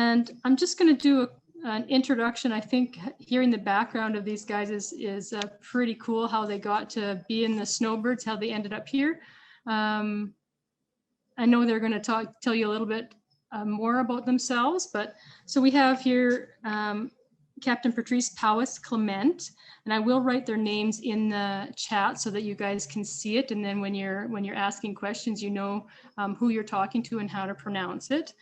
And I'm just going to do an introduction. I think hearing the background of these guys is pretty cool, how they got to be in the Snowbirds, how they ended up here. I know they're going to tell you a little bit more about themselves, but so we have here Captain Patrice Powis-Clement, and I will write their names in the chat so that you guys can see it. And then when you're asking questions, you know who you're talking to and how to pronounce it.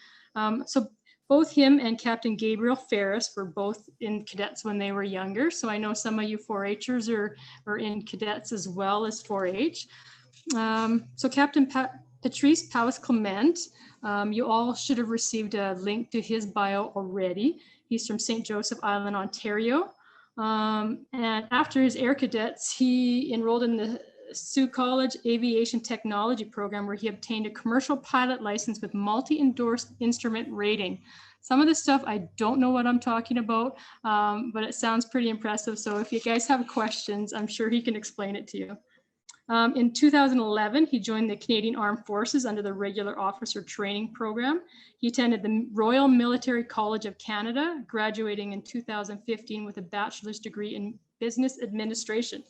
So both him and Captain Gabriel Ferris were both in cadets when they were younger. So I know some of you 4-Hers are in cadets as well as 4-H. So Captain Patrice Powis-Clement, you all should have received a link to his bio already. He's from St. Joseph Island, Ontario. And after his air cadets, he enrolled in the Sault College Aviation Technology program, where he obtained a commercial pilot license with multi-endorsed instrument rating. Some of this stuff, I don't know what I'm talking about, but it sounds pretty impressive. So if you guys have questions, I'm sure he can explain it to you. In 2011, he joined the Canadian Armed Forces under the Regular Officer Training Program. He attended the Royal Military College of Canada, graduating in 2015 with a bachelor's degree in business administration.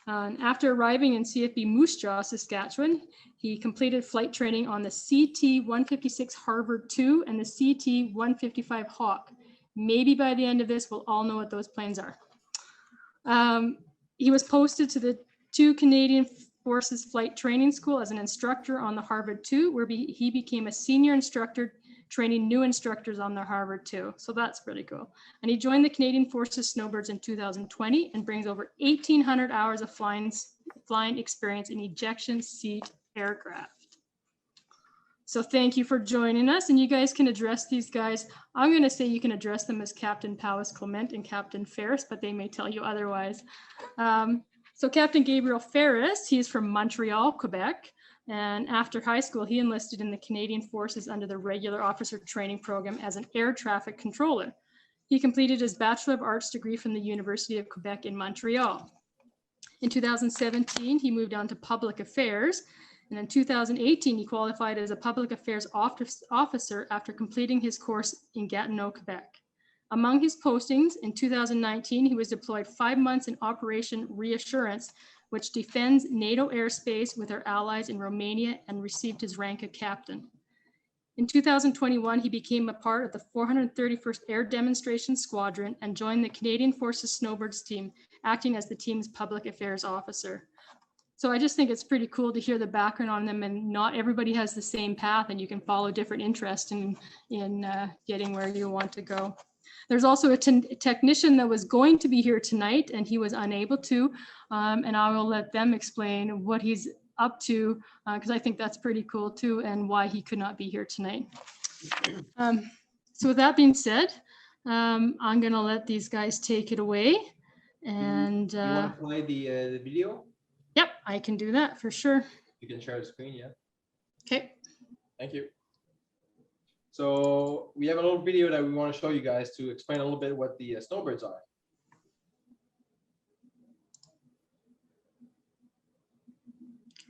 And after arriving in CFB Moose Jaw, Saskatchewan, he completed flight training on the CT-156 Harvard II and the CT-155 Hawk. Maybe by the end of this, we'll all know what those planes are. He was posted to the 2 Canadian Forces Flight Training School as an instructor on the Harvard II, where he became a senior instructor training new instructors on the Harvard II. So that's pretty cool. And he joined the Canadian Forces Snowbirds in 2020 and brings over 1,800 hours of flying experience in ejection seat aircraft. So thank you for joining us, and you guys can address these guys. I'm going to say you can address them as Captain Powis-Clement and Captain Ferris, but they may tell you otherwise. So Captain Gabriel Ferris, he is from Montreal, Quebec. And after high school, he enlisted in the Canadian Forces under the Regular Officer Training Program as an air traffic controller. He completed his Bachelor of Arts degree from the University of Quebec in Montreal. In 2017, he moved on to public affairs. And in 2018, he qualified as a public affairs officer after completing his course in Gatineau, Quebec. Among his postings, in 2019, he was deployed 5 months in Operation Reassurance, which defends NATO airspace with our allies in Romania, and received his rank of captain. In 2021, he became a part of the 431st Air Demonstration Squadron and joined the Canadian Forces Snowbirds team, acting as the team's public affairs officer. So I just think it's pretty cool to hear the background on them, and not everybody has the same path, and you can follow different interests in getting where you want to go. There's also a technician that was going to be here tonight, and he was unable to, and I will let them explain what he's up to, because I think that's pretty cool too, and why he could not be here tonight. So with that being said, I'm going to let these guys take it away. And you want to play the video? Yep, I can do that for sure. You can share the screen, yeah. Okay. Thank you. So we have a little video that we want to show you guys to explain a little bit what the Snowbirds are.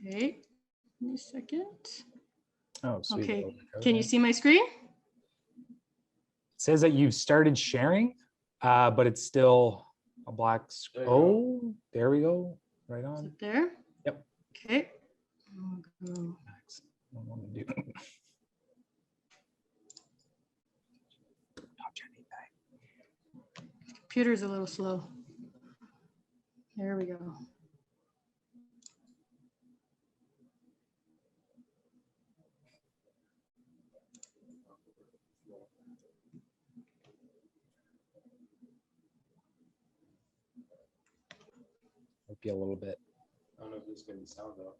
Okay, give me a second. Oh, sweet. Okay, can you see my screen? It says that you've started sharing, but it's still a black screen. Oh, there we go. Right on. Is it there? Yep. Okay. I'll go. I want to do. Computer's a little slow. There we go. Might be a little bit. I don't know if this is going to sound though.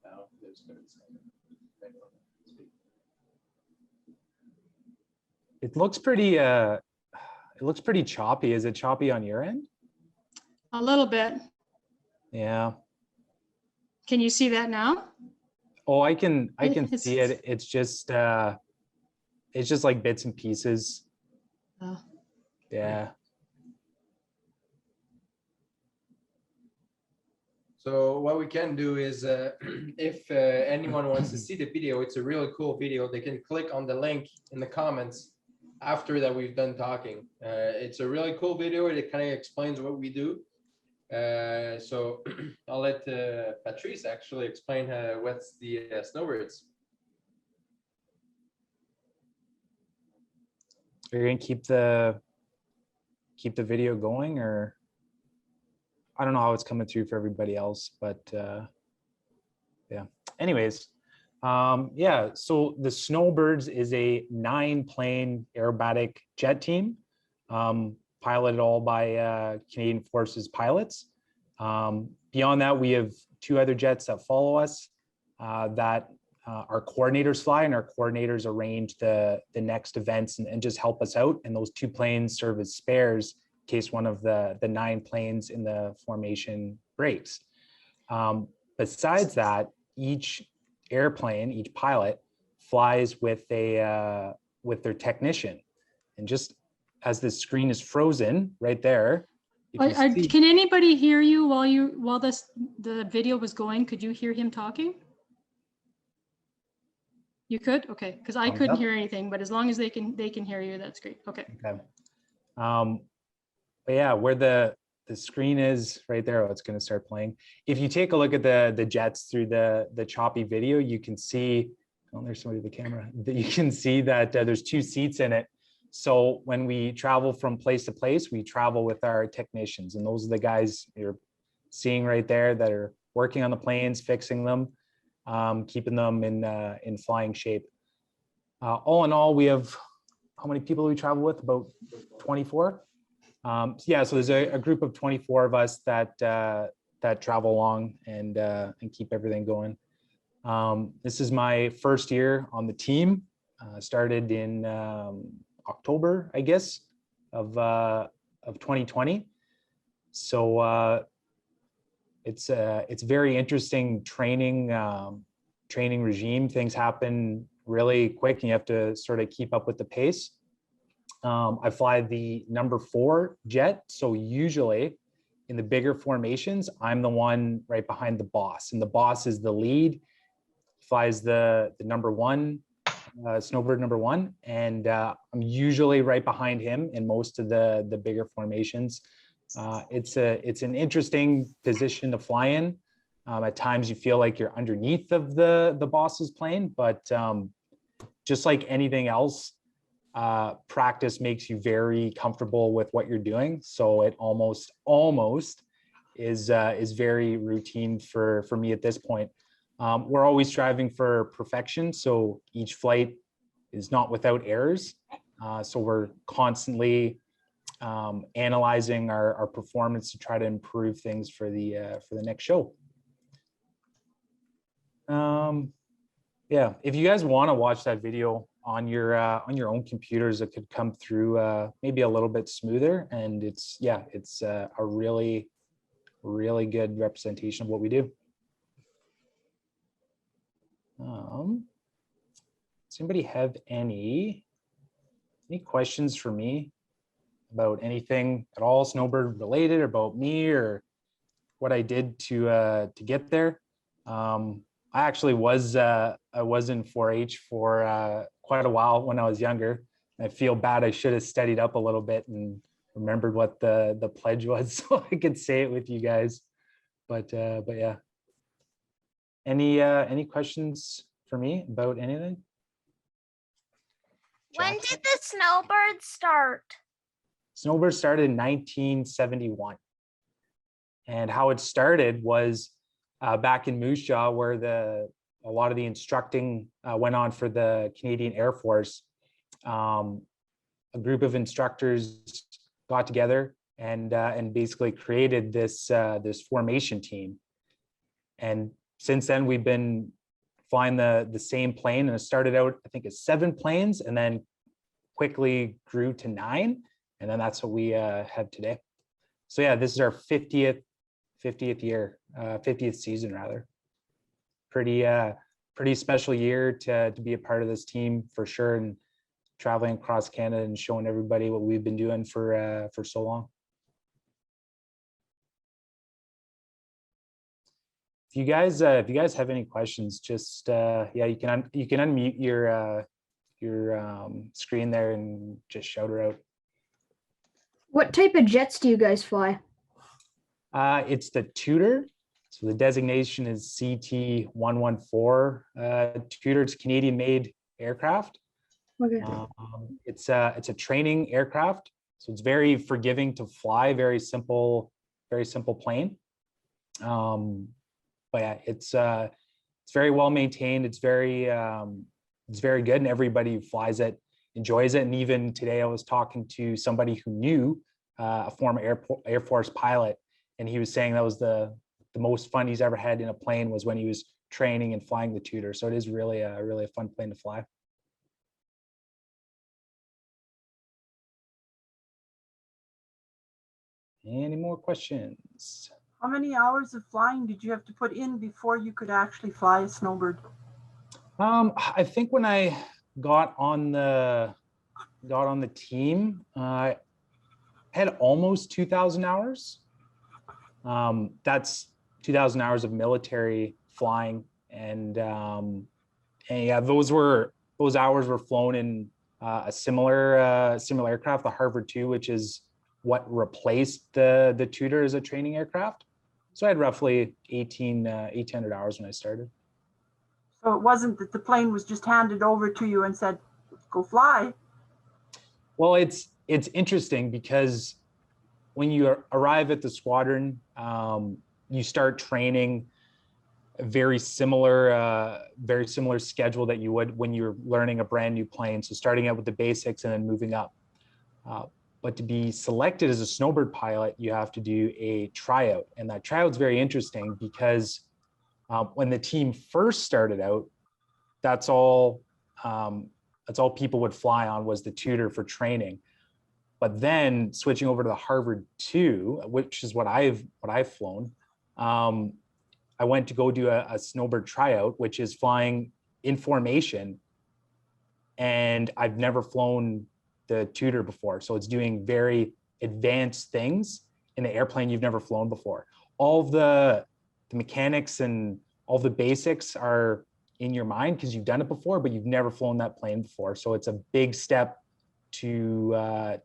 No, there's going to be sound. It looks pretty choppy. Is it choppy on your end? A little bit. Yeah. Can you see that now? Oh, I can see it. It's just like bits and pieces. Oh. Yeah. So what we can do is, if anyone wants to see the video, it's a really cool video. They can click on the link in the comments after that we've done talking. It's a really cool video. It kind of explains what we do. So I'll let Patrice actually explain what's the Snowbirds. Are you gonna keep the video going, or I don't know how it's coming through for everybody else, but yeah. Anyways, yeah. So the Snowbirds is a 9-plane aerobatic jet team, piloted all by Canadian Forces pilots. Beyond that, we have 2 other jets that follow us that our coordinators fly, and our coordinators arrange the next events and just help us out. And those 2 planes serve as spares in case one of the 9 planes in the formation breaks. Besides that, each airplane, each pilot flies with their technician. And just as the screen is frozen right there, Can anybody hear you while the video was going? Could you hear him talking? You could? Okay, because I couldn't hear anything, but as long as they can hear you, that's great. Okay. Okay. But yeah, where the screen is right there, it's going to start playing. If you take a look at the jets through the choppy video, you can see, oh, there's somebody with the camera, that you can see that there's 2 seats in it. So when we travel from place to place, we travel with our technicians, and those are the guys you're seeing right there that are working on the planes, fixing them, keeping them in flying shape. All in all, we have, how many people do we travel with? About 24. Yeah, so there's a group of 24 of us that travel along and keep everything going. This is my first year on the team. Started in October, I guess, of 2020. So it's very interesting training regime. Things happen really quick, and you have to sort of keep up with the pace. I fly the number 4 jet. So usually in the bigger formations, I'm the one right behind the boss, and the boss is the lead, flies the number 1, Snowbird number 1. And I'm usually right behind him in most of the bigger formations. It's an interesting position to fly in. At times you feel like you're underneath of the boss's plane, but just like anything else, practice makes you very comfortable with what you're doing. So it almost is very routine for me at this point. We're always striving for perfection, so each flight is not without errors. So we're constantly analyzing our performance to try to improve things for the next show. Yeah, if you guys want to watch that video on your own computers, it could come through maybe a little bit smoother, and it's a really good representation of what we do. Does anybody have any questions for me about anything at all Snowbird related, or about me, or what I did to get there? I actually was in 4-H for quite a while when I was younger. I feel bad. I should have studied up a little bit and remembered what the pledge was so I could say it with you guys. But yeah. Any questions for me about anything? When did the Snowbirds start? Snowbird started in 1971. And how it started was back in Moose Jaw, where a lot of the instructing went on for the Canadian Air Force. A group of instructors got together and basically created this formation team. And since then, we've been flying the same plane, and it started out, I think, as 7 planes, and then quickly grew to 9, and then that's what we have today. So yeah, this is our 50th year, 50th season rather. Pretty special year to be a part of this team for sure, and traveling across Canada and showing everybody what we've been doing for so long. if you guys have any questions, just yeah, you can unmute your screen there and just shout her out. What type of jets do you guys fly? It's the Tudor. So the designation is CT-114. Tudor, it's Canadian-made aircraft. Okay. It's a training aircraft, so it's very forgiving to fly. Very simple plane. But yeah, it's very well maintained. It's very good, and everybody who flies it enjoys it. And even today, I was talking to somebody who knew a former Air Force pilot, and he was saying that was the most fun he's ever had in a plane was when he was training and flying the Tudor. So it is really a fun plane to fly. Any more questions? How many hours of flying did you have to put in before you could actually fly a Snowbird? I think when I got on the team, I had almost 2,000 hours. That's 2,000 hours of military flying, and yeah, those hours were flown in a similar aircraft, the Harvard II, which is what replaced the Tudor as a training aircraft. So I had roughly 1,800 hours when I started. So it wasn't that the plane was just handed over to you and said, go fly. Well, it's interesting because when you arrive at the squadron, you start training a very similar schedule that you would when you're learning a brand new plane. So starting out with the basics and then moving up. But to be selected as a Snowbird pilot, you have to do a tryout. And that tryout's very interesting because when the team first started out, that's all people would fly on was the Tudor for training. But then switching over to the Harvard II, which is what I've flown, I went to go do a Snowbird tryout, which is flying in formation. And I've never flown the Tudor before. So it's doing very advanced things in an airplane you've never flown before. All the mechanics and all the basics are in your mind because you've done it before, but you've never flown that plane before. So it's a big step to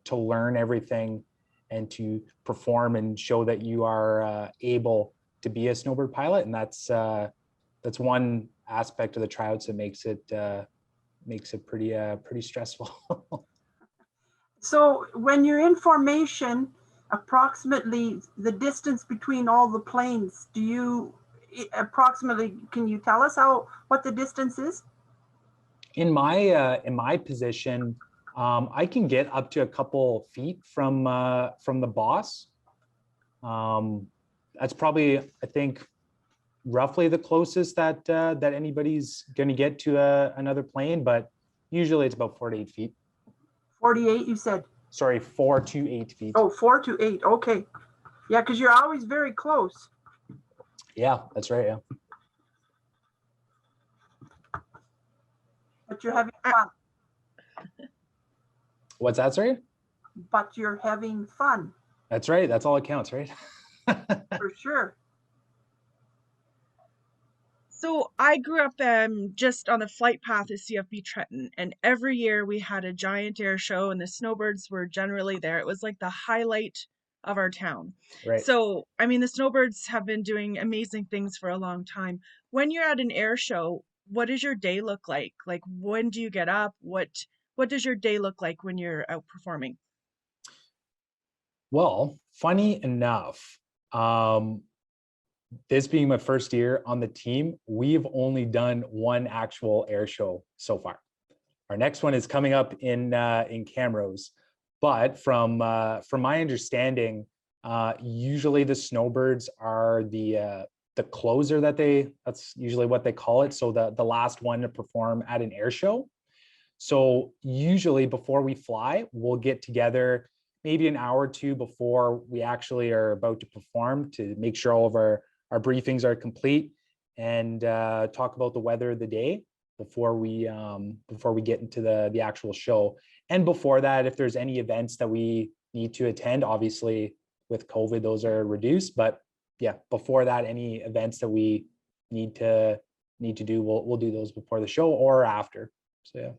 learn everything and to perform and show that you are able to be a Snowbird pilot. And that's one aspect of the tryouts that makes it pretty stressful. So when you're in formation, approximately the distance between all the planes, can you tell us what the distance is? In my position, I can get up to a couple feet from the boss. That's probably, I think, roughly the closest that anybody's going to get to another plane, but usually it's about 4 to 8 feet. 48, you said? Sorry, 4 to 8 feet. Oh, 4 to 8. Okay. Yeah, because you're always very close. Yeah, that's right. Yeah. But you're having fun. What's that, sorry? But you're having fun. That's right. That's all that counts, right? For sure. So I grew up just on the flight path of CFB Trenton, and every year we had a giant air show, and the Snowbirds were generally there. It was like the highlight of our town. Right. So, I mean, the Snowbirds have been doing amazing things for a long time. When you're at an air show, what does your day look like? Like, when do you get up? What does your day look like when you're out performing? Well, funny enough, this being my first year on the team, we've only done one actual air show so far. Our next one is coming up in Camrose, but from my understanding, usually the Snowbirds are the closer that's usually what they call it. So the last one to perform at an air show. So usually before we fly, we'll get together maybe an hour or two before we actually are about to perform to make sure all of our briefings are complete and talk about the weather of the day before we get into the actual show. And before that, if there's any events that we need to attend, obviously with COVID, those are reduced. But yeah, before that, any events that we need to do, we'll do those before the show or after. So yeah.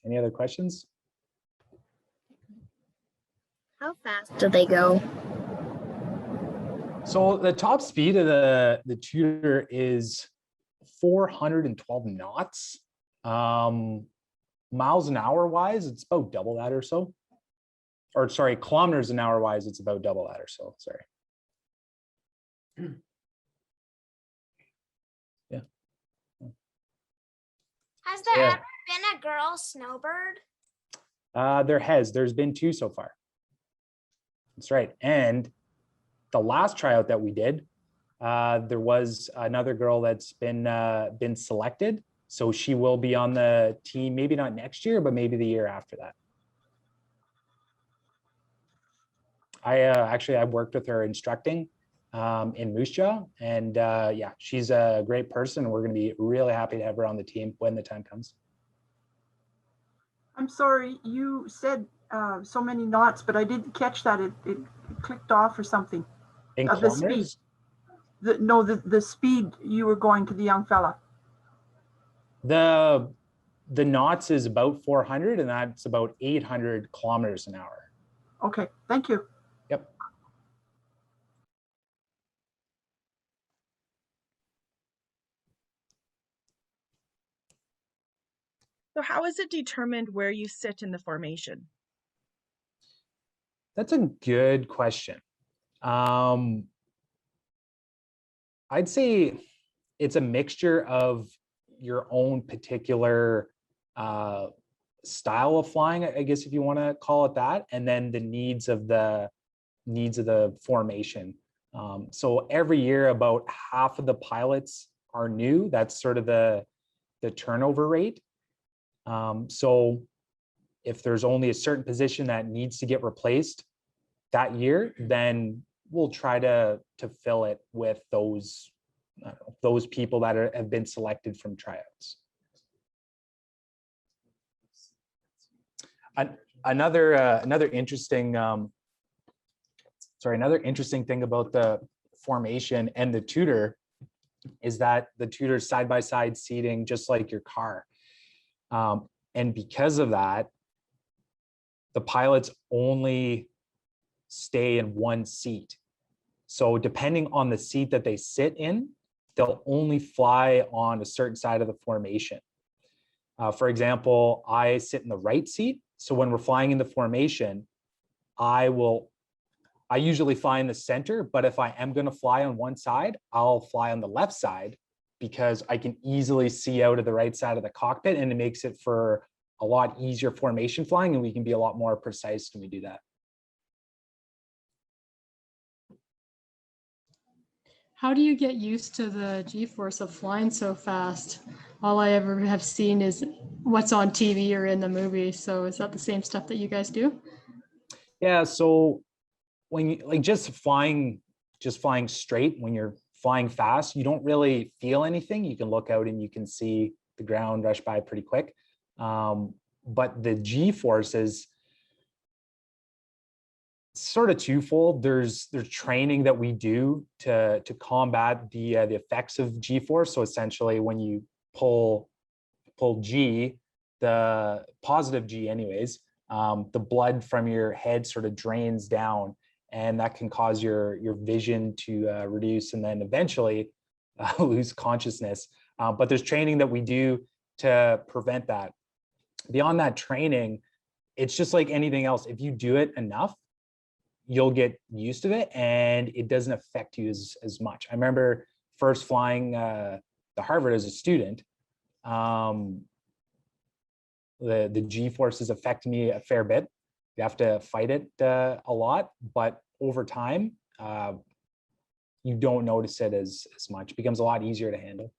Any other questions? How fast do they go? So the top speed of the Tudor is 412 knots. Miles an hour wise, it's about double that or so. Or sorry, kilometers an hour wise, it's about double that or so. Sorry. Yeah. Has there Yeah. ever been a girl snowbird? There's been 2 so far. That's right. And the last tryout that we did, there was another girl that's been selected. So she will be on the team, maybe not next year, but maybe the year after that. I worked with her instructing in Moose Jaw, and yeah, she's a great person. We're going to be really happy to have her on the team when the time comes. I'm sorry, you said so many knots, but I didn't catch that. It clicked off or something. In The speed. kilometers? The speed you were going to the young fella. The knots is about 400, and that's about 800 kilometers an hour. Okay, thank you. Yep. So how is it determined where you sit in the formation? That's a good question. I'd say it's a mixture of your own particular style of flying, I guess, if you want to call it that, and then the needs of the formation. So every year, about half of the pilots are new. That's sort of the turnover rate. So if there's only a certain position that needs to get replaced that year, then we'll try to fill it with those people that have been selected from tryouts. Another interesting thing about the formation and the Tudor is that the Tudor's side-by-side seating, just like your car. And because of that, the pilots only stay in one seat. So depending on the seat that they sit in, they'll only fly on a certain side of the formation. For example, I sit in the right seat. So when we're flying in the formation, I usually fly in the center, but if I am going to fly on one side, I'll fly on the left side because I can easily see out of the right side of the cockpit, and it makes it for a lot easier formation flying, and we can be a lot more precise when we do that. How do you get used to the G-force of flying so fast? All I ever have seen is what's on TV or in the movie. So is that the same stuff that you guys do? Yeah, so when you just flying straight, when you're flying fast, you don't really feel anything. You can look out and you can see the ground rush by pretty quick. But the G-force is sort of twofold. There's training that we do to combat the effects of G-force. So essentially, when you pull G, the positive G anyways, the blood from your head sort of drains down, and that can cause your vision to reduce and then eventually lose consciousness. But there's training that we do to prevent that. Beyond that training, it's just like anything else. If you do it enough, you'll get used to it and it doesn't affect you as much. I remember first flying the Harvard as a student. The G-forces affect me a fair bit. You have to fight it a lot, but over time, you don't notice it as much. It becomes a lot easier to handle.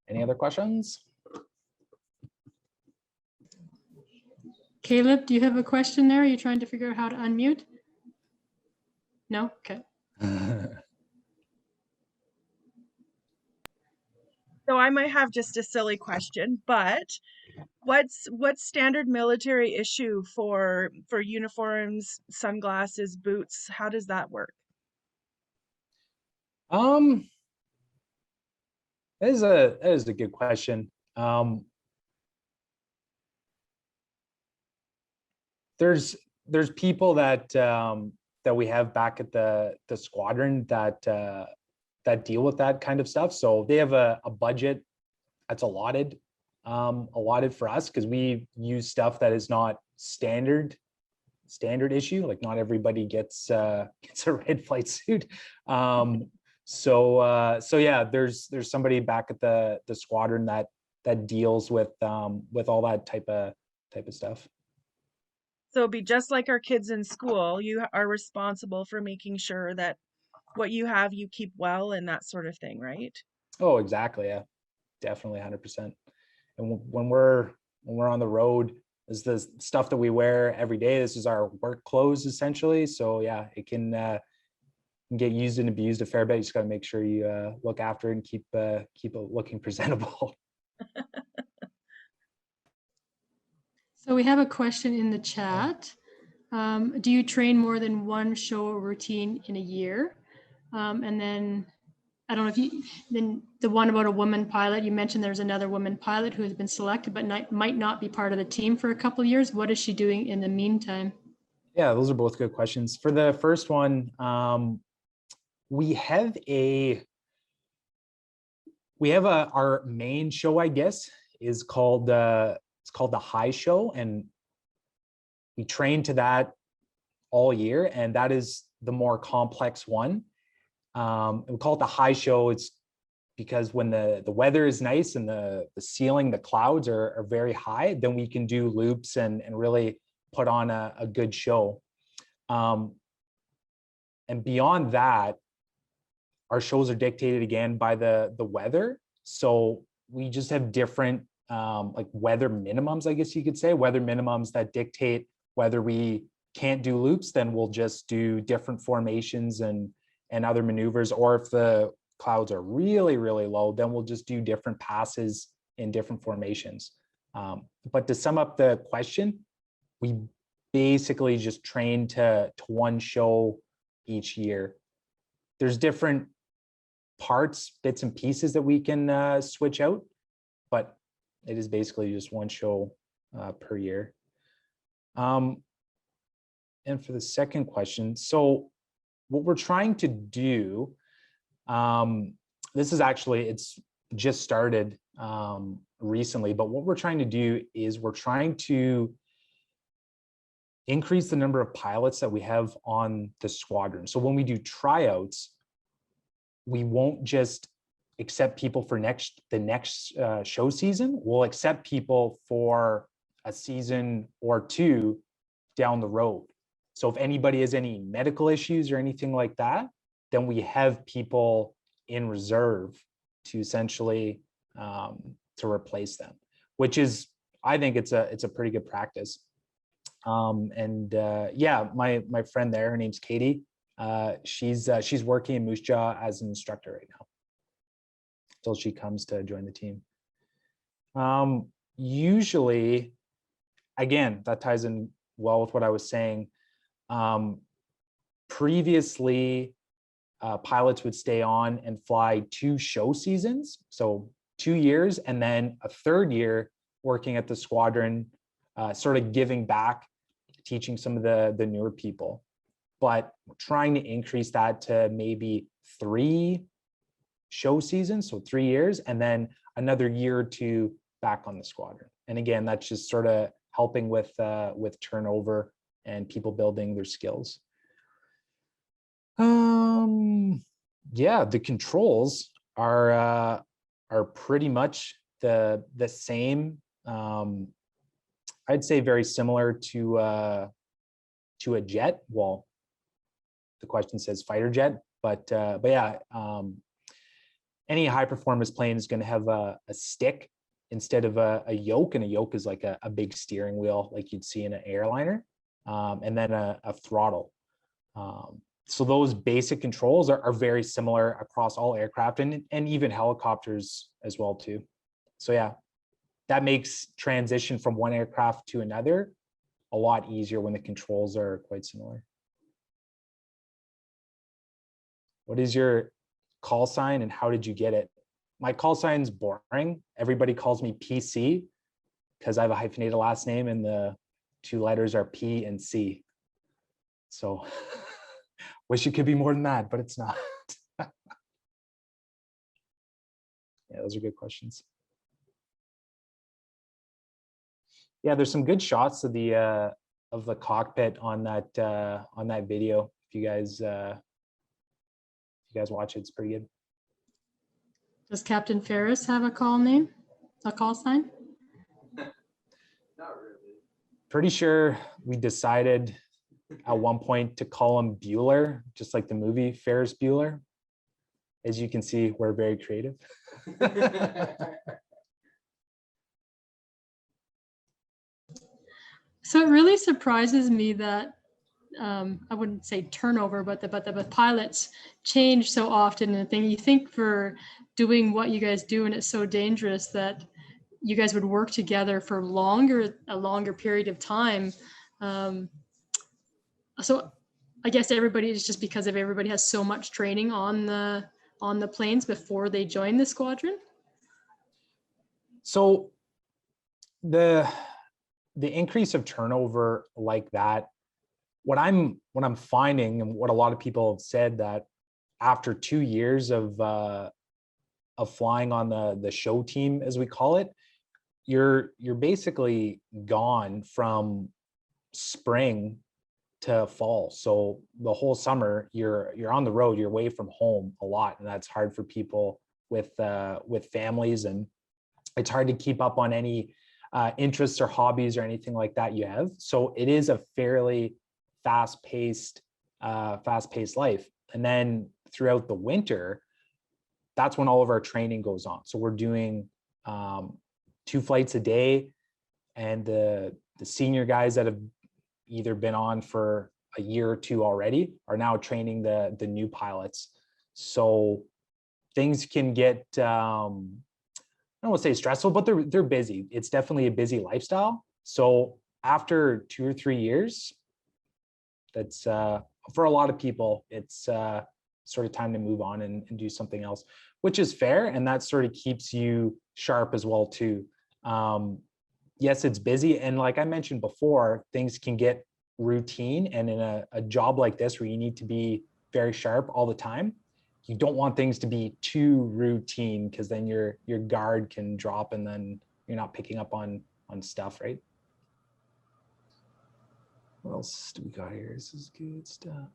Any other questions? Caleb, do you have a question there? Are you trying to figure out how to unmute? No? Okay. So I might have just a silly question, but what's standard military issue for uniforms, sunglasses, boots? How does that work? Um, that is a good question. There's people that that we have back at the squadron that that deal with that kind of stuff. So they have a budget that's allotted for us because we use stuff that is not standard issue. Like not everybody gets gets a red flight suit. So yeah, there's somebody back at the squadron that deals with all that type of stuff. So it'd be just like our kids in school. You are responsible for making sure that what you have you keep well and that sort of thing, right? Oh, exactly. Yeah, definitely 100%. And when we're on the road, is the stuff that we wear every day. This is our work clothes essentially. So yeah, it can get used and abused a fair bit. You just got to make sure you look after it and keep it looking presentable. So we have a question in the chat. Do you train more than one show or routine in a year? And then I don't know if you, then the one about a woman pilot, you mentioned there's another woman pilot who has been selected, but might not be part of the team for a couple of years. What is she doing in the meantime? Yeah, those are both good questions. For the first one, we have our main show, I guess, is called it's called the High Show, and we train to that all year, and that is the more complex one. We call it the High Show. It's because when the weather is nice and the ceiling, the clouds are very high, then we can do loops and really put on a good show. And beyond that, our shows are dictated again by the weather. So we just have different like weather minimums, I guess you could say, weather minimums that dictate whether we can't do loops, then we'll just do different formations and other maneuvers. Or if the clouds are really, really low, then we'll just do different passes in different formations. But to sum up the question, we basically just train to one show each year. There's different parts, bits and pieces that we can switch out, but it is basically just one show per year. And for the second question, so what we're trying to do, this is actually, it's just started recently, but what we're trying to do is we're trying to increase the number of pilots that we have on the squadron. So when we do tryouts, we won't just accept people for the next show season. We'll accept people for a season or two down the road. So if anybody has any medical issues or anything like that, then we have people in reserve to essentially to replace them, which is, I think it's a pretty good practice. Yeah, my friend there, her name's Katie. She's working in Moose Jaw as an instructor right now until she comes to join the team. Usually, again, that ties in well with what I was saying. Previously, pilots would stay on and fly 2 show seasons, so 2 years, and then a 3rd year working at the squadron, sort of giving back, teaching some of the newer people. But we're trying to increase that to maybe 3 show seasons, so 3 years, and then another year or 2 back on the squadron. And again, that's just sort of helping with turnover and people building their skills. Yeah, the controls are pretty much the same. I'd say very similar to a jet. Well, the question says fighter jet, but yeah, any high performance plane is going to have a stick instead of a yoke, and a yoke is like a big steering wheel like you'd see in an airliner, and then a throttle. So those basic controls are very similar across all aircraft and even helicopters as well too. So yeah, that makes transition from one aircraft to another a lot easier when the controls are quite similar. What is your call sign and how did you get it? My call sign's boring. Everybody calls me PC because I have a hyphenated last name and the two letters are P and C. So wish it could be more than that, but it's not. Yeah, those are good questions. Yeah, there's some good shots of the cockpit on that video. If you guys watch it, it's pretty good. Does Captain Ferris have a call name, a call sign? Not really. Pretty sure we decided at one point to call him Bueller, just like the movie Ferris Bueller. As you can see, we're very creative. So it really surprises me that I wouldn't say turnover, but the pilots change so often. And you think for doing what you guys do, and it's so dangerous that you guys would work together for a longer period of time. So I guess everybody is just because everybody has so much training on the planes before they join the squadron. So the increase of turnover like that, what I'm finding and what a lot of people have said, that after 2 years of flying on the show team, as we call it, you're basically gone from spring to fall. So the whole summer you're on the road, you're away from home a lot, and that's hard for people with families, and it's hard to keep up on any interests or hobbies or anything like that you have. So it is a fairly fast-paced life. And then throughout the winter, that's when all of our training goes on. So we're doing 2 flights a day, and the senior guys that have either been on for a year or 2 already are now training the new pilots. So things can get I don't want to say stressful, but they're busy. It's definitely a busy lifestyle. So after 2 or 3 years, that's for a lot of people, it's sort of time to move on and do something else, which is fair. And that sort of keeps you sharp as well too. Yes, it's busy. And like I mentioned before, things can get routine. And in a job like this, where you need to be very sharp all the time, you don't want things to be too routine, because then your guard can drop and then you're not picking up on stuff, right? What else do we got here? This is good stuff.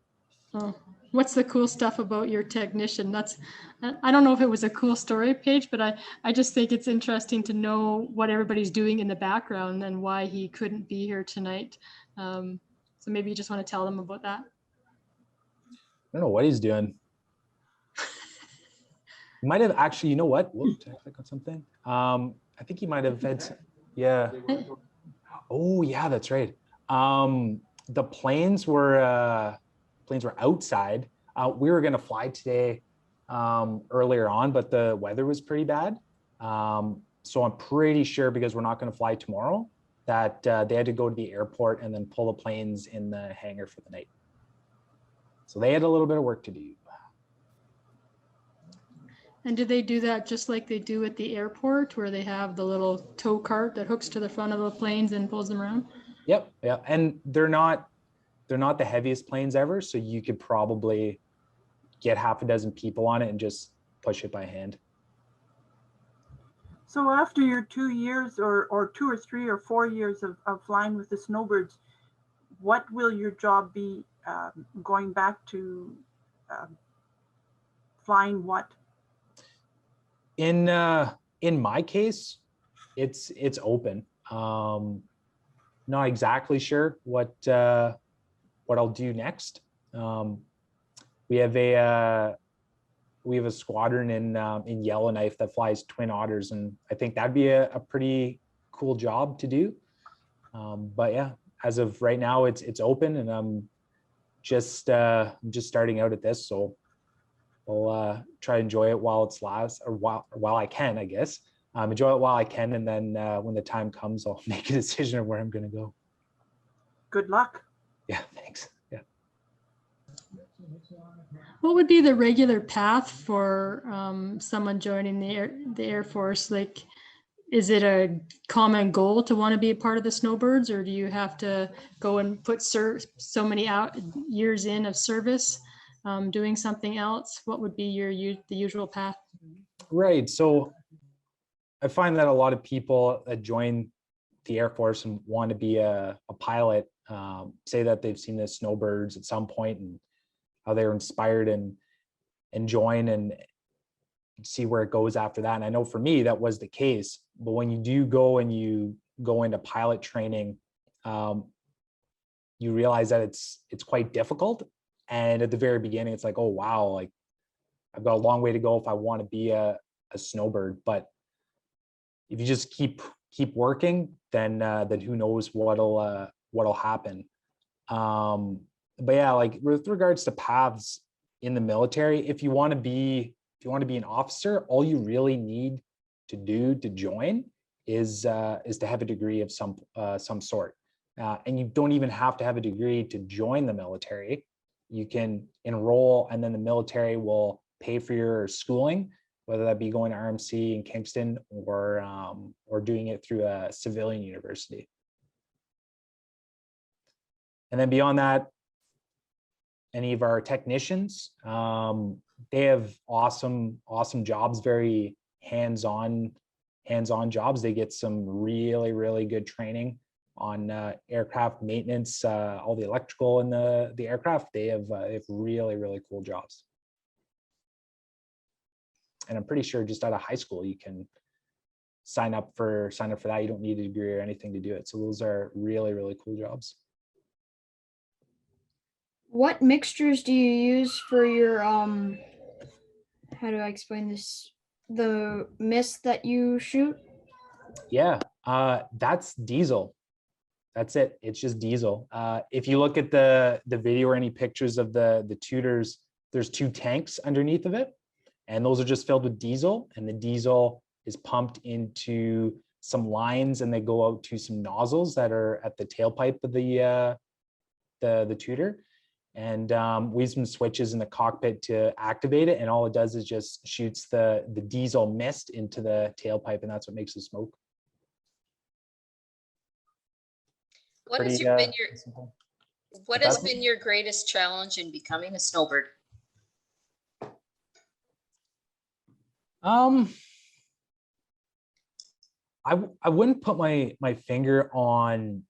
Oh, what's the cool stuff about your technician? I don't know if it was a cool story page, but I just think it's interesting to know what everybody's doing in the background and why he couldn't be here tonight. So maybe you just want to tell them about that. I don't know what he's doing. He might have actually, you know what? Whoa, did I click on something? I think he might have had, yeah. Oh yeah, that's right. The planes were outside. We were gonna fly today earlier on, but the weather was pretty bad. So I'm pretty sure, because we're not gonna fly tomorrow, that they had to go to the airport and then pull the planes in the hangar for the night. So they had a little bit of work to do. And do they do that just like they do at the airport, where they have the little tow cart that hooks to the front of the planes and pulls them around? Yep, yeah, and they're not the heaviest planes ever, so you could probably get half a dozen people on it and just push it by hand. So after your 2 years or 2 or 3 or 4 years of flying with the Snowbirds, what will your job be going back to flying what? In my case, it's open. Not exactly sure what I'll do next. We have a squadron in Yellowknife that flies Twin Otters, and I think that'd be a pretty cool job to do. But yeah, as of right now, it's open, and I'm I'm just starting out at this, so I'll try to enjoy it while it's while I can, I guess. Enjoy it while I can, and then when the time comes, I'll make a decision of where I'm going to go. Good luck. Yeah, thanks. Yeah. What would be the regular path for someone joining the Air Force? Like, is it a common goal to want to be a part of the Snowbirds, or do you have to go and put so many years in of service doing something else? What would be the usual path? Right. So I find that a lot of people that join the Air Force and want to be a pilot say that they've seen the Snowbirds at some point and how they're inspired and join and see where it goes after that. And I know for me, that was the case. But when you do go and you go into pilot training, you realize that it's quite difficult. And at the very beginning, it's like, oh, wow, like I've got a long way to go if I want to be a Snowbird. But if you just keep working, then who knows what'll happen. But yeah, like with regards to paths in the military, if you want to be an officer, all you really need to do to join is to have a degree of some sort. And you don't even have to have a degree to join the military. You can enroll, and then the military will pay for your schooling, whether that be going to RMC in Kingston or doing it through a civilian university. And then beyond that, any of our technicians, they have awesome jobs, very hands-on jobs. They get some really good training on aircraft maintenance, all the electrical in the aircraft. They have really cool jobs. And I'm pretty sure just out of high school you can sign up for that. You don't need a degree or anything to do it. So those are really cool jobs. What mixtures do you use for your how do I explain this? The mist that you shoot? Yeah, that's diesel. That's it. It's just diesel. If you look at the video or any pictures of the tutors, there's 2 tanks underneath of it, and those are just filled with diesel, and the diesel is pumped into some lines and they go out to some nozzles that are at the tailpipe of the tutor. And we use some switches in the cockpit to activate it, and all it does is just shoots the diesel mist into the tailpipe, and that's what makes the smoke. What has been your greatest challenge in becoming a Snowbird? I wouldn't put my finger on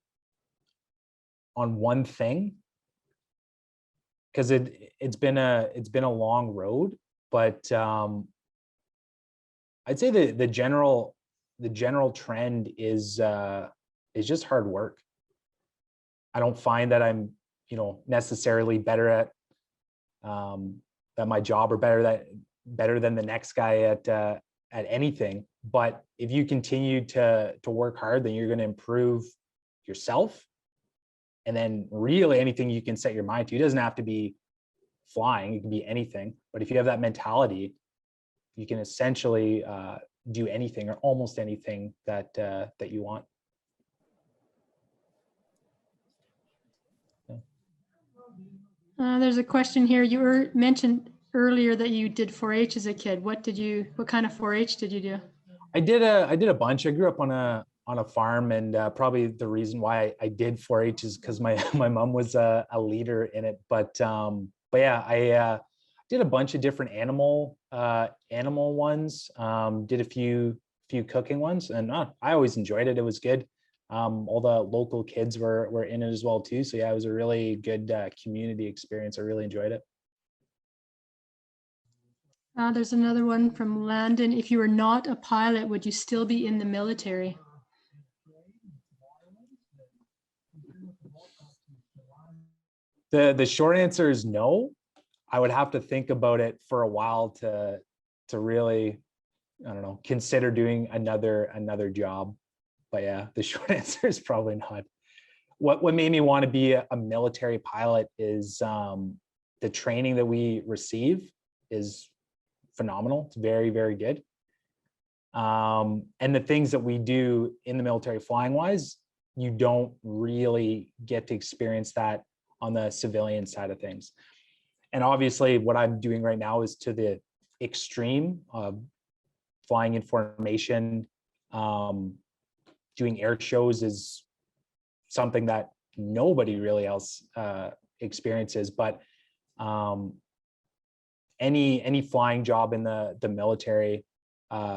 one thing, because it's been a long road, but I'd say the general trend is just hard work. I don't find that I'm necessarily better at my job or better than the next guy at anything. But if you continue to work hard, then you're going to improve yourself. And then really anything you can set your mind to. It doesn't have to be flying, it can be anything. But if you have that mentality, you can essentially do anything or almost anything that you want. There's a question here. You mentioned earlier that you did 4-H as a kid. What kind of 4-H did you do? I did a bunch. I grew up on a farm, and probably the reason why I did 4-H is because my mom was a leader in it. But yeah, I did a bunch of different animal ones. Did a few cooking ones, and I always enjoyed it. It was good. All the local kids were in it as well too. So yeah, it was a really good community experience. I really enjoyed it. There's another one from Landon. If you were not a pilot, would you still be in the military? The short answer is no. I would have to think about it for a while to really, I don't know, consider doing another job. But yeah, the short answer is probably not. what made me want to be a military pilot is the training that we receive is phenomenal. It's very, very good. And the things that we do in the military flying wise, you don't really get to experience that on the civilian side of things. And obviously what I'm doing right now is to the extreme of flying in formation. Doing air shows is something that nobody really else experiences, but any flying job in the military,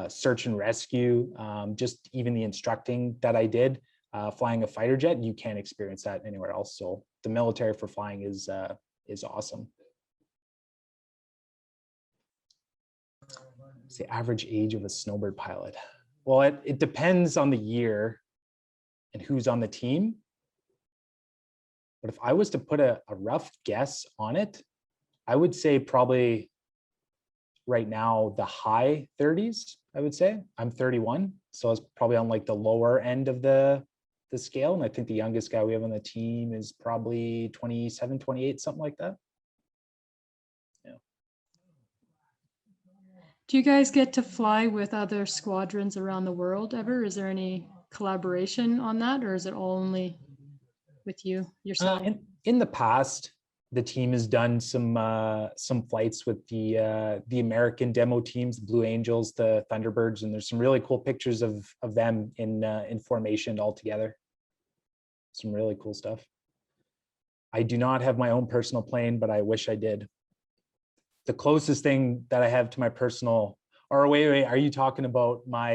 search and rescue, just even the instructing that I did, flying a fighter jet, you can't experience that anywhere else. So the military for flying is awesome. It's the average age of a Snowbird pilot. Well, it depends on the year and who's on the team. But if I was to put a rough guess on it, I would say probably right now the high 30s, I would say. I'm 31, so it's probably on like the lower end of the scale. And I think the youngest guy we have on the team is probably 27, 28, something like that. Do you guys get to fly with other squadrons around the world ever? Is there any collaboration on that, or is it all only with you yourself? In the past, the team has done some flights with the American demo teams, the Blue Angels, the Thunderbirds, and there's some really cool pictures of them in formation all together. Some really cool stuff. I do not have my own personal plane, but I wish I did. The closest thing that I have to my personal, or wait, are you talking about my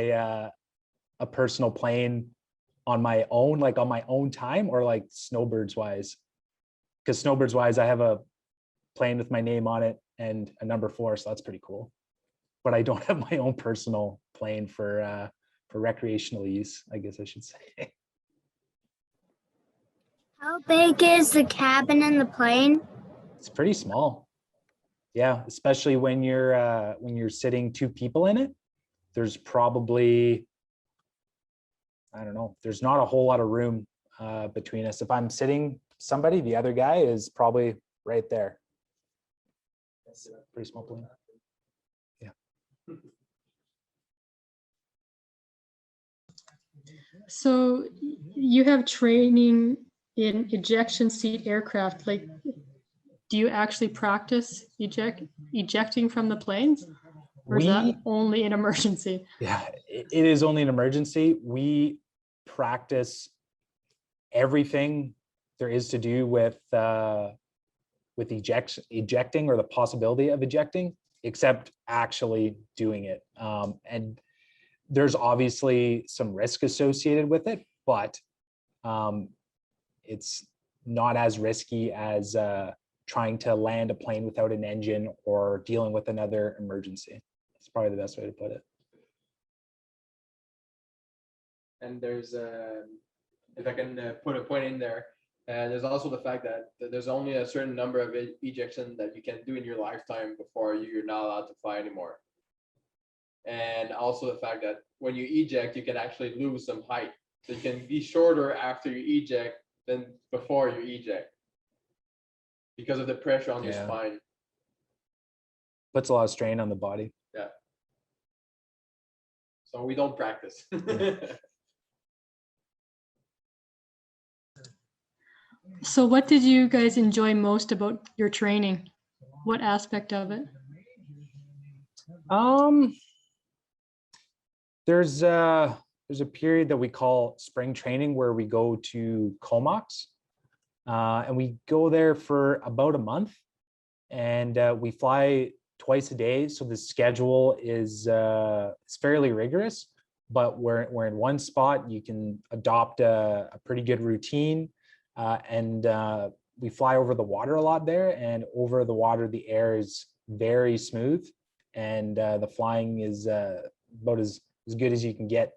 a personal plane on my own, like on my own time, or like Snowbirds wise? Because Snowbirds wise, I have a plane with my name on it and a number 4, so that's pretty cool. But I don't have my own personal plane for recreational use, I guess I should say. How big is the cabin in the plane? It's pretty small. Yeah, especially when you're sitting 2 people in it. There's probably, I don't know, there's not a whole lot of room between us. If I'm sitting somebody, the other guy is probably right there. That's a pretty small plane. Yeah. So you have training in ejection seat aircraft. Like, do you actually practice ejecting from the planes? Or is that only an emergency? Yeah, it is only an emergency. We practice everything there is to do with ejecting or the possibility of ejecting, except actually doing it. And there's obviously some risk associated with it, but it's not as risky as trying to land a plane without an engine or dealing with another emergency. That's probably the best way to put it. And there's, if I can put a point in there, there's also the fact that there's only a certain number of ejections that you can do in your lifetime before you're not allowed to fly anymore. And also the fact that when you eject, you can actually lose some height. So you can be shorter after you eject than before you eject, because of the pressure on your spine. Puts a lot of strain on the body. Yeah. So we don't practice. So what did you guys enjoy most about your training? What aspect of it? There's a period that we call spring training where we go to Comox, and we go there for about a month, and we fly twice a day. So the schedule is it's fairly rigorous, but we're in one spot. You can adopt a pretty good routine, and we fly over the water a lot there, and over the water, the air is very smooth, and the flying is about as good as you can get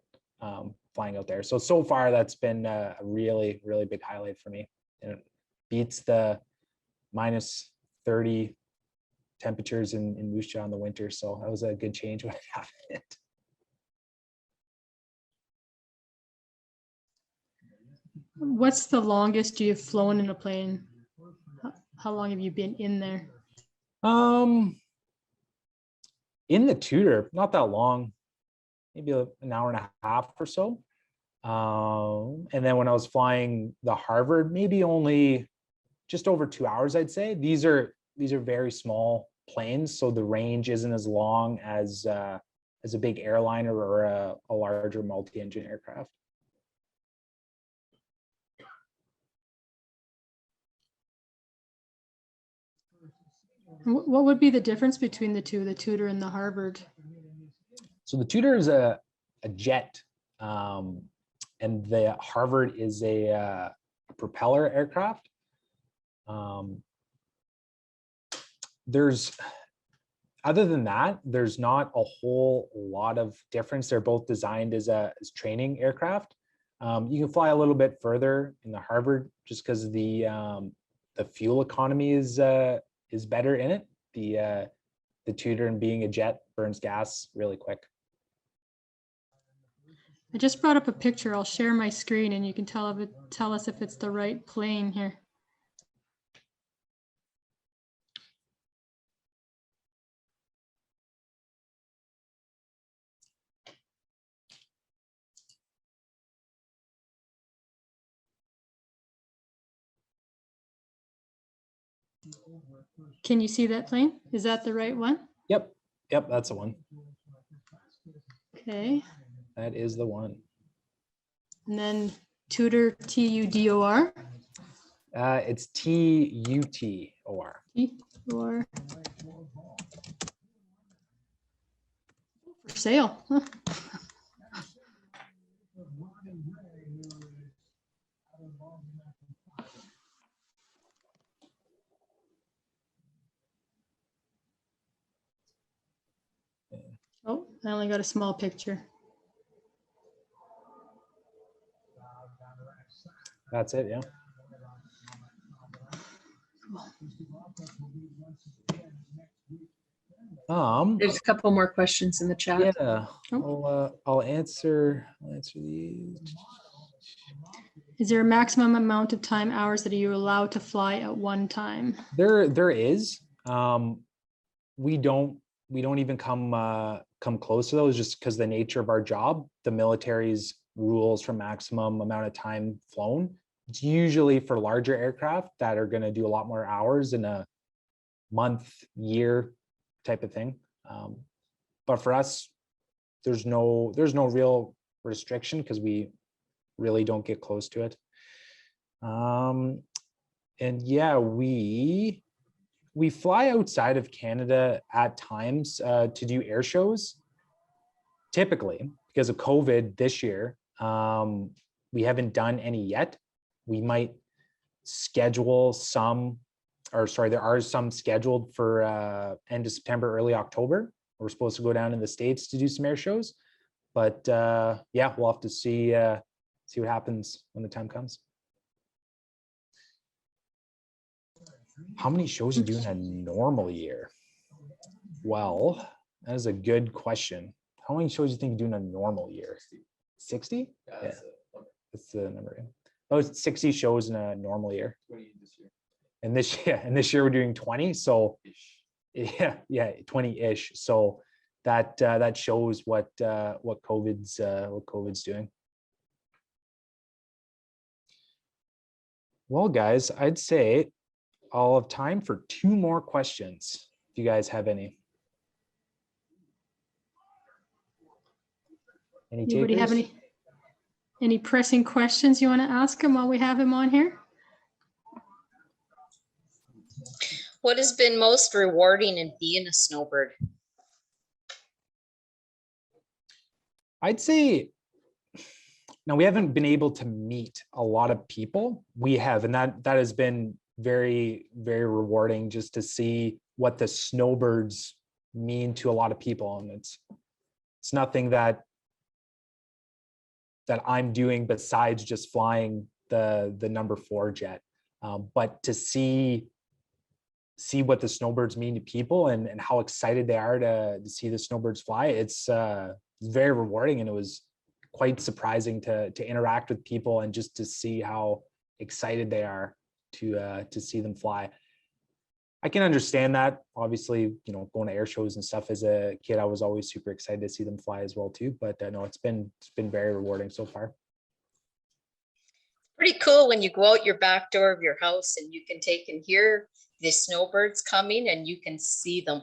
flying out there. So far, that's been a really, really big highlight for me. And it beats the -30 temperatures in Moose Jaw in the winter. So that was a good change when it happened. What's the longest you've flown in a plane? How long have you been in there? In the Tudor, not that long, maybe an hour and a half or so. And then when I was flying the Harvard, maybe only just over 2 hours, I'd say. These are very small planes, so the range isn't as long as a big airliner or a larger multi-engine aircraft. What would be the difference between the two, the Tudor and the Harvard? So the Tudor is a jet, and the Harvard is a propeller aircraft. Other than that, there's not a whole lot of difference. They're both designed as training aircraft. You can fly a little bit further in the Harvard just because the fuel economy is better in it. The Tudor, and being a jet, burns gas really quick. I just brought up a picture. I'll share my screen and you can tell us if it's the right plane here. Can you see that plane? Is that the right one? Yep, that's the one. Okay. That is the one. And then Tudor, T-U-D-O-R. It's T-U-T-O-R. T-U-R. For sale. Huh. Oh, I only got a small picture. That's it, yeah. There's a couple more questions in the chat. Yeah, I'll answer these. Is there a maximum amount of time hours that you're allowed to fly at one time? There is. We don't even come close to those just because the nature of our job. The military's rules for maximum amount of time flown. It's usually for larger aircraft that are going to do a lot more hours in a month, year type of thing. But for us, there's no real restriction because we really don't get close to it. And yeah, we fly outside of Canada at times to do air shows. Typically, because of COVID this year, we haven't done any yet. We might schedule some, or sorry, there are some scheduled for end of September, early October. We're supposed to go down in the States to do some air shows, but yeah, we'll have to see what happens when the time comes. How many shows you do in a normal year? Well, that is a good question. How many shows do you think you do in a normal year? 60? Yeah, that's the number. Oh, it's 60 shows in a normal year. 20 this year. And this year we're doing 20. So yeah, 20-ish. So that shows what COVID's doing. Well, guys, I'd say I'll have time for 2 more questions if you guys have any. Anybody have any pressing questions you want to ask him while we have him on here? What has been most rewarding in being a snowbird? I'd say, now we haven't been able to meet a lot of people. We have, and that has been very, very rewarding just to see what the snowbirds mean to a lot of people. And it's nothing that I'm doing besides just flying the number 4 jet. But to see what the snowbirds mean to people and how excited they are to see the snowbirds fly, it's very rewarding. And it was quite surprising to interact with people and just to see how excited they are to see them fly. I can understand that. Obviously, going to air shows and stuff as a kid, I was always super excited to see them fly as well too. But no, it's been very rewarding so far. Pretty cool when you go out your back door of your house and you can take and hear the snowbirds coming, and you can see them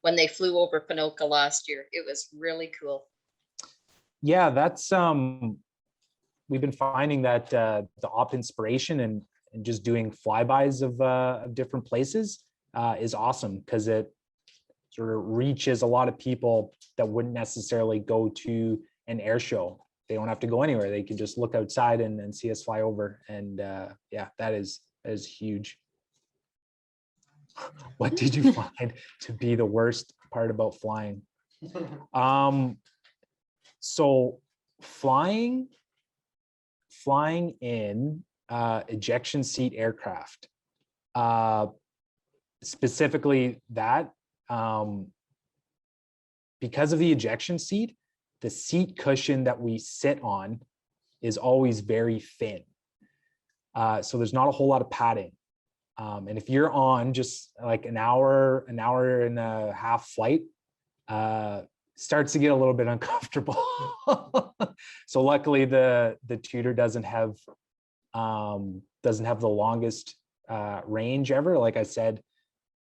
when they flew over Panoka last year. It was really cool. Yeah, that's we've been finding that the op inspiration and just doing flybys of different places is awesome, because it sort of reaches a lot of people that wouldn't necessarily go to an air show. They don't have to go anywhere. They can just look outside and see us fly over. And yeah, that is huge. What did you find to be the worst part about flying? So flying in ejection seat aircraft, specifically that, because of the ejection seat, the seat cushion that we sit on is always very thin. So there's not a whole lot of padding. And if you're on just like an hour and a half flight, starts to get a little bit uncomfortable. So luckily the tutor doesn't have the longest range ever. Like I said,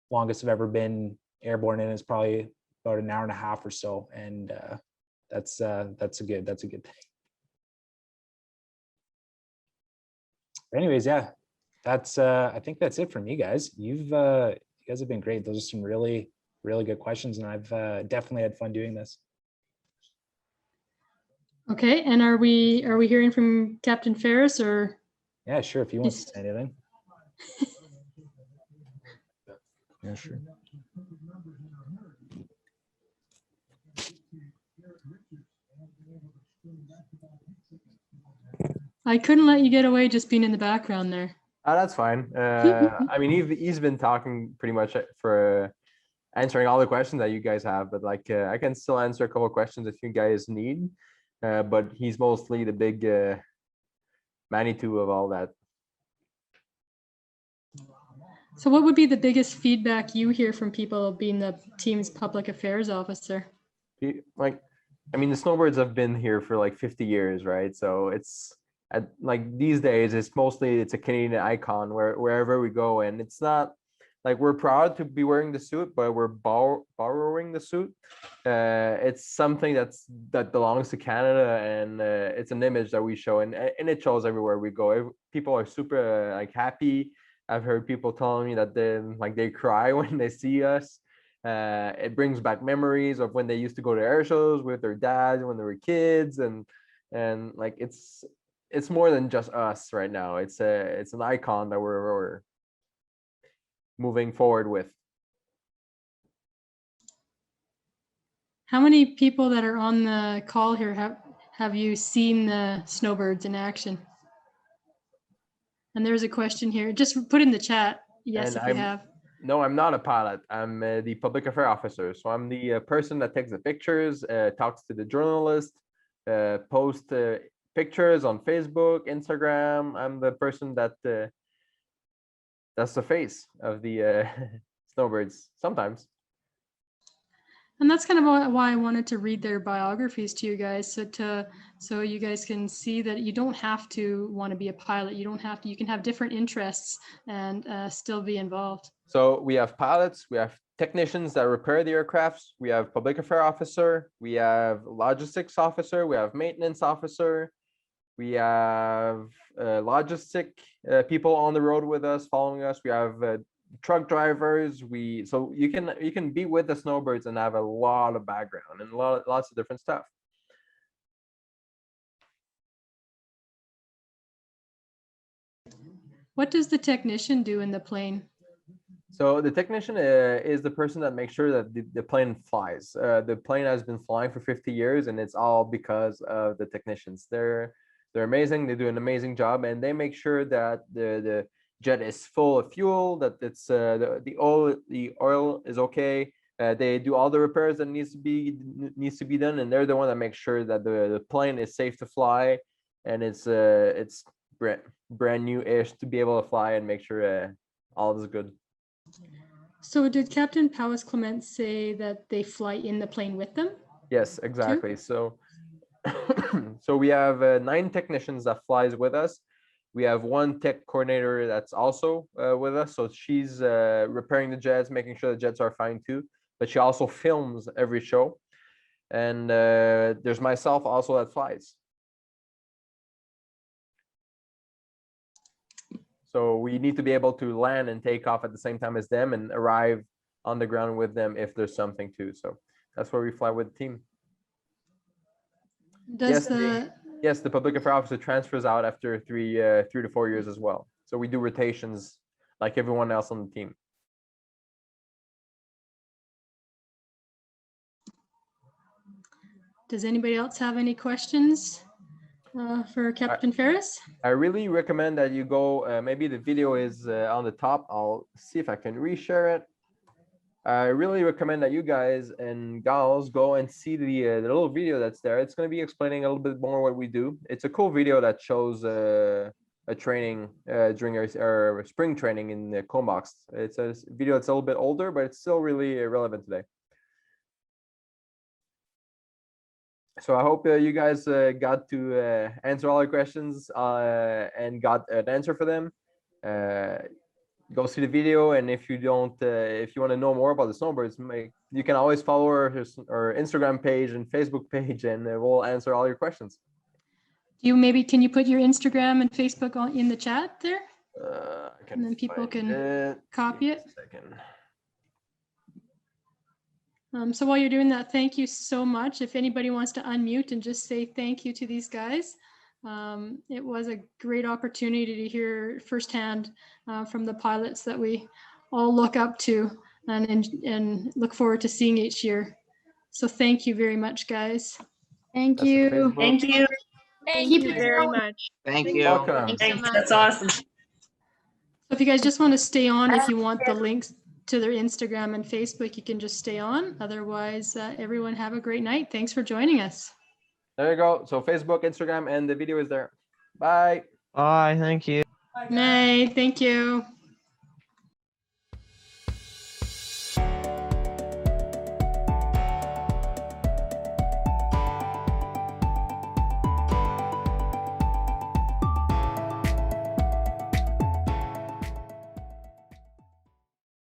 longest I've ever been airborne in is probably about an hour and a half or so. And that's a good thing. But anyways, yeah, that's I think that's it from you guys. You guys have been great. Those are some really good questions, and I've definitely had fun doing this. Okay, and are we hearing from Captain Ferris, or? Yeah, sure. If you want to say anything. Yeah, sure. I couldn't let you get away just being in the background there. Oh, that's fine. I mean, he's been talking pretty much for answering all the questions that you guys have, but like I can still answer a couple of questions if you guys need. But he's mostly the big Manitou of all that. So what would be the biggest feedback you hear from people being the team's public affairs officer? Like, I mean, the Snowbirds have been here for like 50 years, right? So it's like these days, it's a Canadian icon wherever we go, and it's not like we're proud to be wearing the suit, but we're borrowing the suit. It's something that belongs to Canada, and it's an image that we show, and it shows everywhere we go. People are super like happy. I've heard people telling me that they cry when they see us. It brings back memories of when they used to go to air shows with their dads when they were kids, and like it's more than just us right now. It's an icon that we're moving forward with. How many people that are on the call here have you seen the Snowbirds in action? And there's a question here. Just put in the chat. Yes, if you have. No, I'm not a pilot. I'm the public affairs officer. So I'm the person that takes the pictures, talks to the journalist, posts pictures on Facebook, Instagram. I'm the person that's the face of the Snowbirds sometimes. And that's kind of why I wanted to read their biographies to you guys, so you guys can see that you don't have to want to be a pilot. You don't have to. You can have different interests and still be involved. So we have pilots, we have technicians that repair the aircrafts, we have public affairs officer, we have logistics officer, we have maintenance officer, we have logistic people on the road with us, following us. We have truck drivers. So you can be with the Snowbirds and have a lot of background and lots of different stuff. What does the technician do in the plane? So the technician is the person that makes sure that the plane flies. The plane has been flying for 50 years, and it's all because of the technicians. They're amazing. They do an amazing job, and they make sure that the jet is full of fuel, that it's the oil is okay. They do all the repairs that needs to be done, and they're the one that makes sure that the plane is safe to fly, and it's brand new-ish to be able to fly and make sure all is good. So did Captain Powis-Clement say that they fly in the plane with them? Yes, exactly. So, so we have 9 technicians that flies with us. We have 1 tech coordinator that's also with us. So she's repairing the jets, making sure the jets are fine too. But she also films every show. And there's myself also that flies. So we need to be able to land and take off at the same time as them and arrive on the ground with them if there's something too. So that's where we fly with the team. Does Yes, the public affairs officer transfers out after 3 to 4 years as well. So we do rotations like everyone else on the team. Does anybody else have any questions for Captain Ferris? I really recommend that you go, maybe the video is on the top. I'll see if I can reshare it. I really recommend that you guys and gals go and see the little video that's there. It's going to be explaining a little bit more what we do. It's a cool video that shows a training during our spring training in the Combox. It's a video that's a little bit older, but it's still really relevant today. So I hope you guys got to answer all your questions and got an answer for them. Go see the video, and if you don't, if you want to know more about the Snowbirds, you can always follow our Instagram page and Facebook page, and we'll answer all your questions. Can you put your Instagram and Facebook in the chat there? And then people can copy it. So while you're doing that, thank you so much. If anybody wants to unmute and just say thank you to these guys. It was a great opportunity to hear firsthand from the pilots that we all look up to and look forward to seeing each year. So thank you very much, guys. Thank you. Thank you. Thank you very much. Thank you. Welcome. Thanks. That's awesome. So if you guys just want to stay on, if you want the links to their Instagram and Facebook, you can just stay on. Otherwise, everyone have a great night. Thanks for joining us. There you go. So Facebook, Instagram, and the video is there. Bye. Bye. Thank you. Night. Thank you.